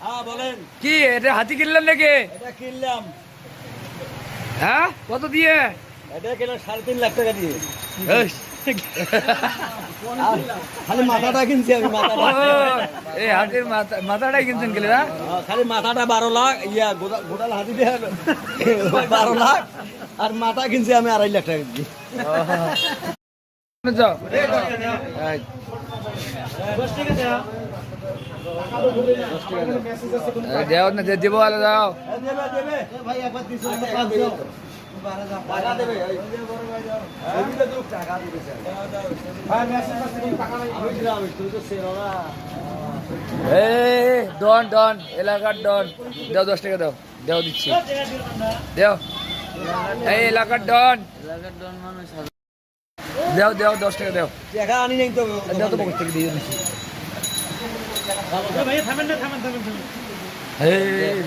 হ্যাঁ বলেন। কি এটা হাতি কিনলেন নাকি? এটা কিনলাম। হ্যাঁ কত দিয়ে? এটা কিনলাম 3.5 লাখ টাকা দিয়ে। এই, খালি মাথাটা কিনছি আমি, ও, মাথাটা। এই হাতির মাথাটাই কিনছেন গেলে না? খালি মাথাটা 12 লাখ, গোটাল হাতি দিয়ে 12 লাখ, আর মাথা কিনছি আমি 2.5 লাখ টাকা দিয়ে। যাও এই, দেও না দেবো আলো যাও। ভাই একবার দিছো টাকা দেবে। টাকা দিবে স্যার। ভাই মেসেজ করতে টাকা নাই। আমি দিলাম, তুই তো সেরা না। এই ডন ডন এলাকার ডন, দাও 10 টাকা দাও, দাও দিচ্ছি, দাও। এই এলাকার ডন দাও দাও 10 টাকা দাও, টাকা আনি নাই তো। দাও তো পকেট থেকে দিয়ে দিচ্ছি। ভাই থামেন না, থামেন। এই